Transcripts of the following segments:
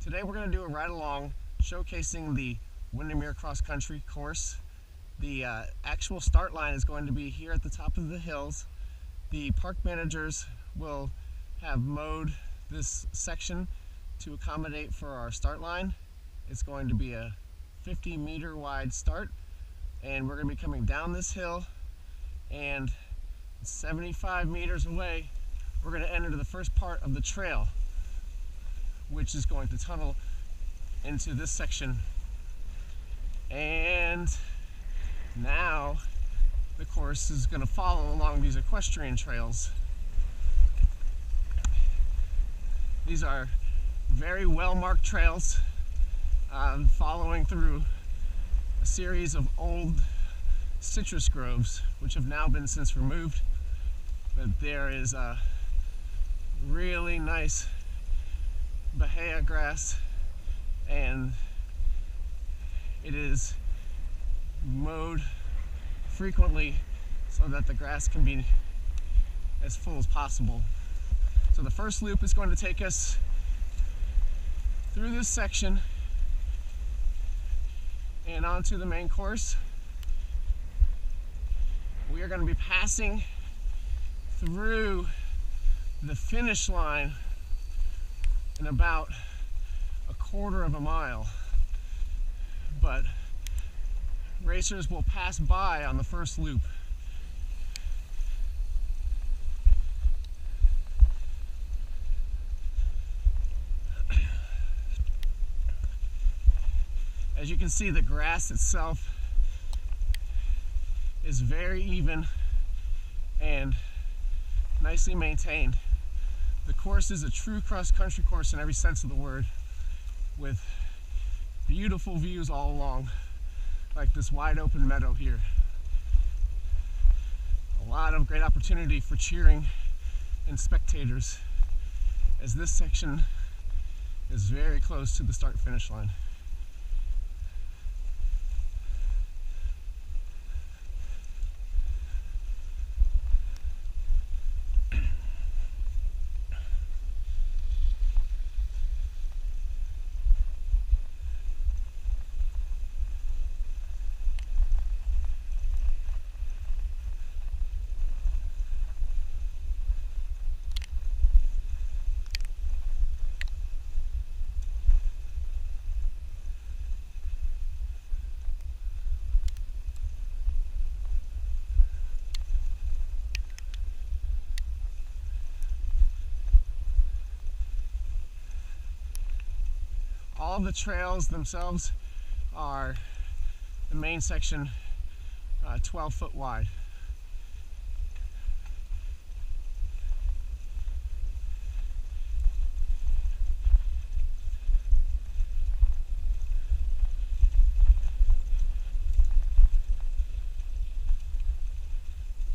Today we're going to do a ride along showcasing the Windermere cross country course. The actual start line is going to be here at the top of the hills. The park managers will have mowed this section to accommodate for our start line. It's going to be a 50-meter wide start, and we're going to be coming down this hill, and 75 meters away we're going to enter the first part of the trail, which is going to tunnel into this section. And now the course is going to follow along these equestrian trails. These are very well marked trails, following through a series of old citrus groves which have now been since removed, but there is a really nice bahia grass, and it is mowed frequently so that the grass can be as full as possible. So the first loop is going to take us through this section and onto the main course. We are going to be passing through the finish line in about a quarter of a mile, but racers will pass by on the first loop. As you can see, the grass itself is very even and nicely maintained. The course is a true cross-country course in every sense of the word, with beautiful views all along, like this wide open meadow here. A lot of great opportunity for cheering and spectators, as this section is very close to the start-finish line. All the trails themselves are, the main section, 12 foot wide.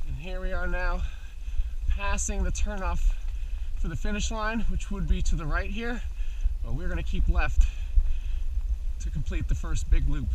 And here we are now passing the turnoff for the finish line, which would be to the right here, but we're going to keep left to complete the first big loop.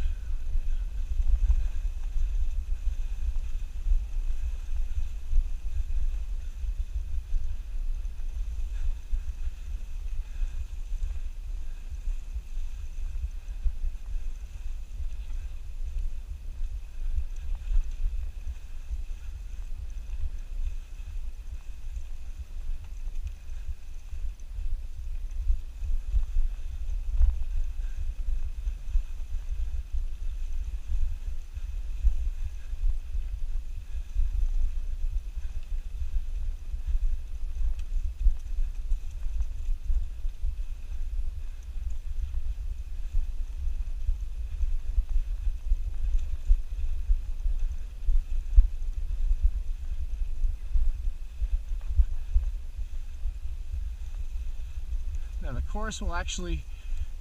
Now the course will actually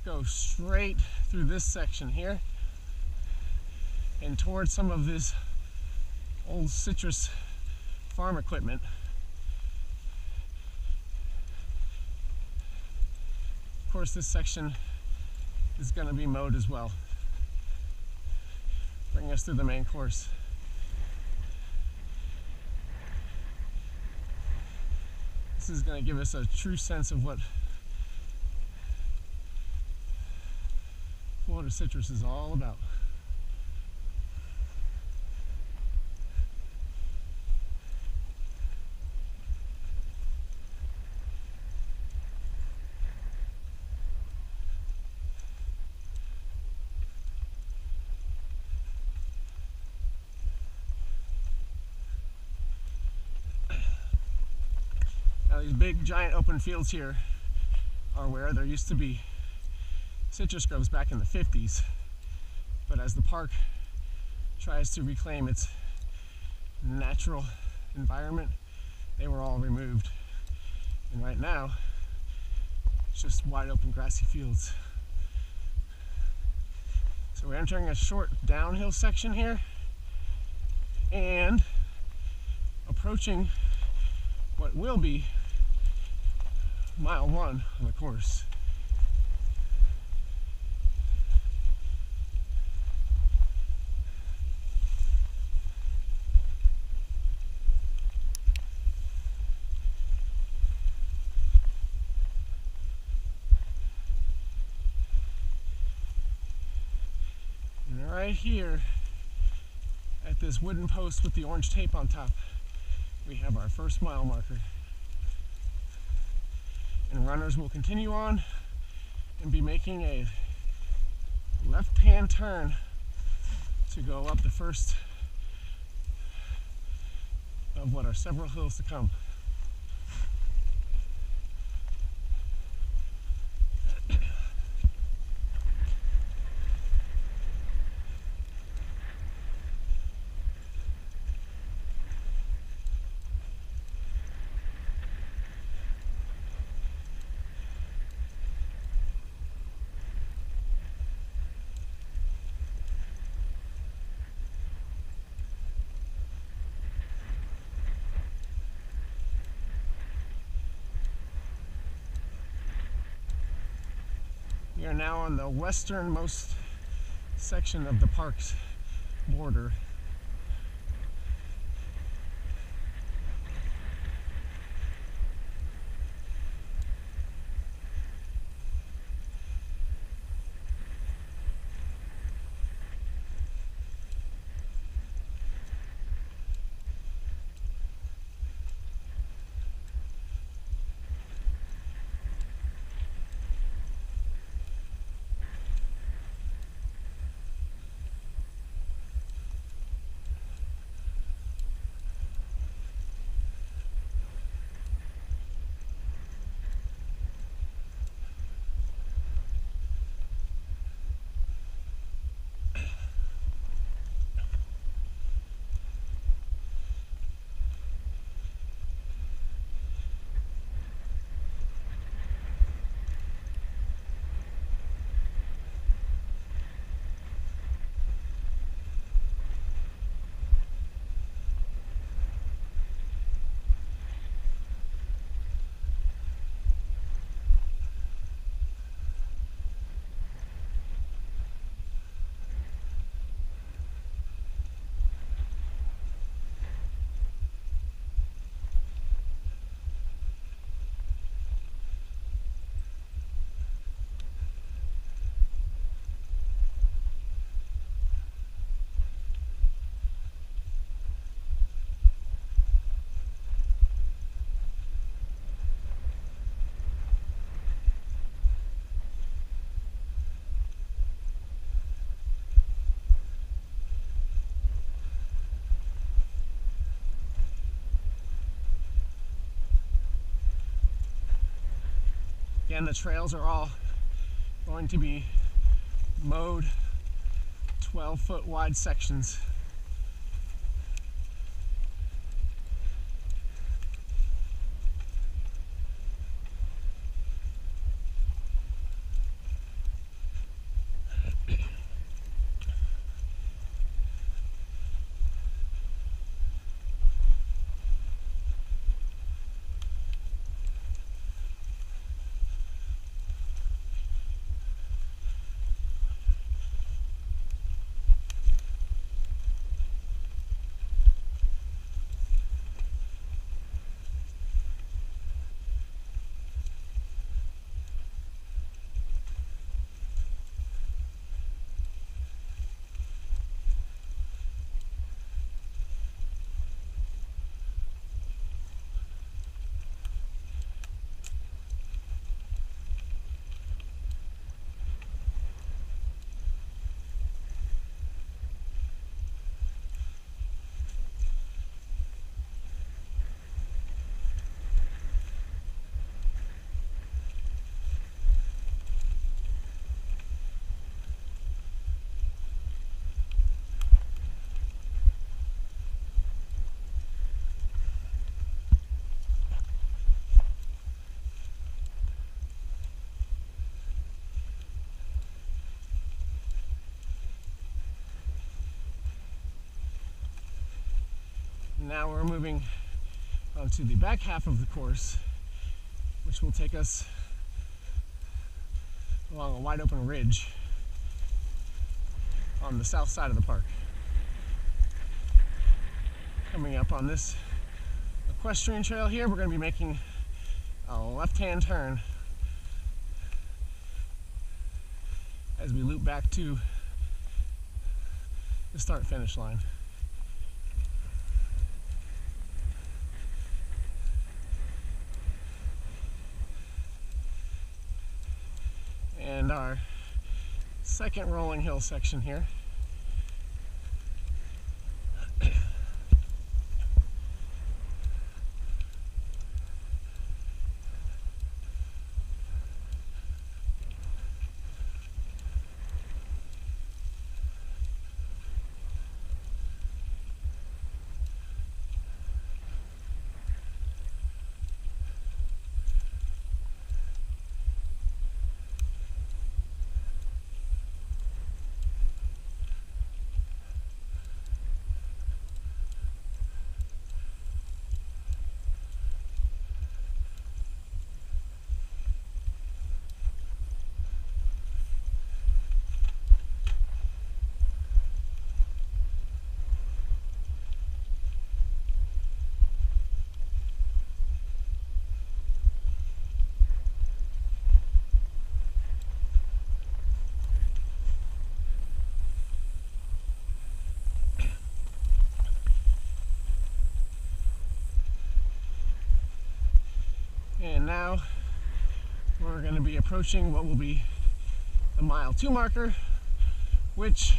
go straight through this section here and towards some of this old citrus farm equipment. Of course, this section is going to be mowed as well, bringing us through the main course. This is going to give us a true sense of what what a citrus is all about. Now these big giant open fields here are where there used to be citrus groves back in the 50s, but as the park tries to reclaim its natural environment, they were all removed. And right now, it's just wide open grassy fields. So we're entering a short downhill section here and approaching what will be mile 1 on the course. And right here at this wooden post with the orange tape on top, we have our first mile marker. And runners will continue on and be making a left-hand turn to go up the first of what are several hills to come. We are now on the westernmost section of the park's border. Again, the trails are all going to be mowed 12-foot wide sections. now we're moving to the back half of the course, which will take us along a wide open ridge on the south side of the park. Coming up on this equestrian trail here, we're going to be making a left-hand turn as we loop back to the start-finish line. And our second rolling hill section here. And now we're going to be approaching what will be the mile 2 marker, which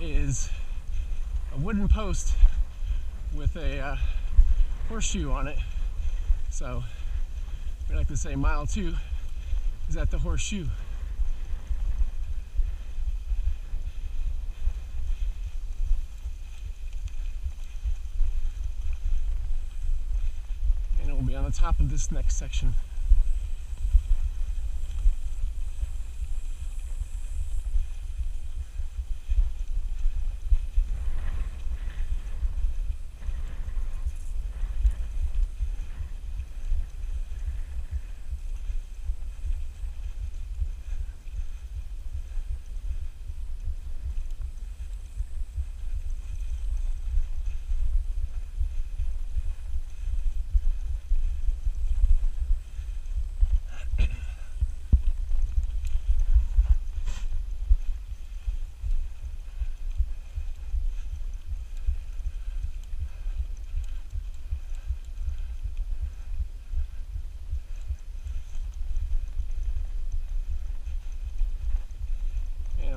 is a wooden post with a horseshoe on it. So we like to say mile 2 is at the horseshoe. Be on the top of this next section.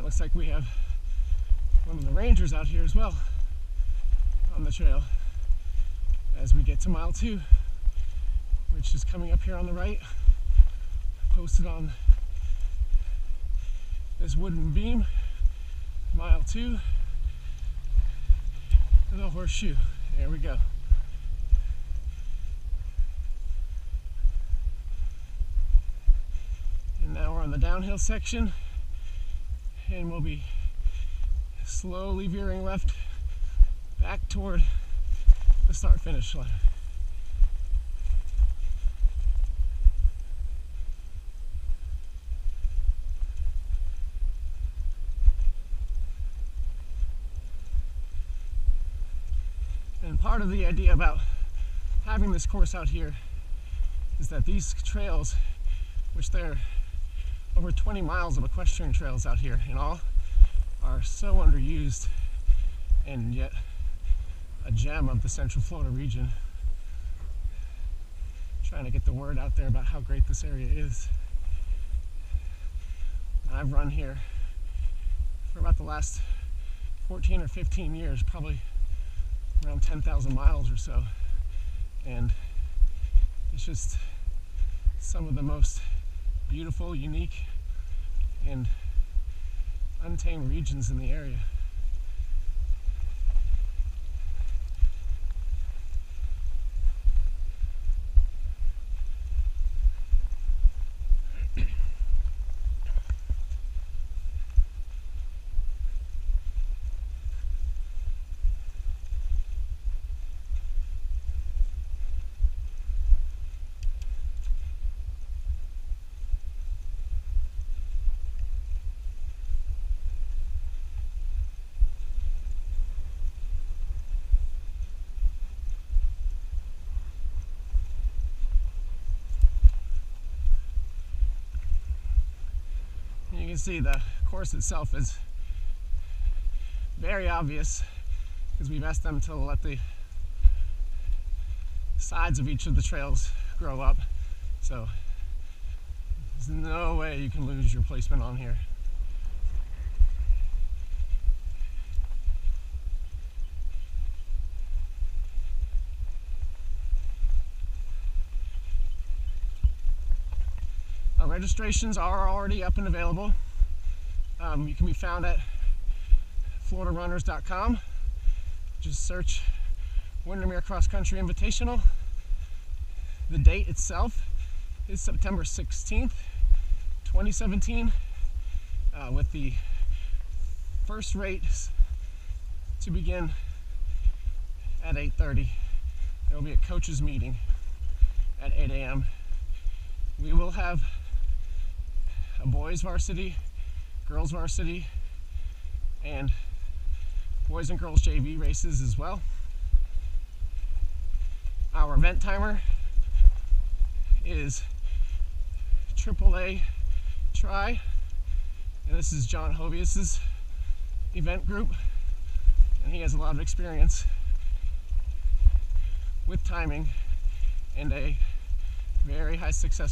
Looks like we have one of the rangers out here as well on the trail as we get to mile 2, which is coming up here on the right, posted on this wooden beam. Mile 2 to the horseshoe. There we go. And now we're on the downhill section, and we'll be slowly veering left back toward the start-finish line. And part of the idea about having this course out here is that these trails, which they're over 20 miles of equestrian trails out here in all, are so underused and yet a gem of the Central Florida region. Trying to get the word out there about how great this area is. I've run here for about the last 14 or 15 years, probably around 10,000 miles or so, and it's just some of the most beautiful, unique, and untamed regions in the area. can see the course itself is very obvious because we've asked them to let the sides of each of the trails grow up. So there's no way you can lose your placement on here. Registrations are already up and available. You can be found at floridarunners.com. Just search Windermere Cross Country Invitational. The date itself is September 16th, 2017, with the first race to begin at 8:30. There will be a coaches meeting at 8 a.m. We will have a boys varsity, girls varsity, and boys and girls JV races as well. Our event timer is AAA Try, and this is John Hovius's event group, and he has a lot of experience with timing and a very high success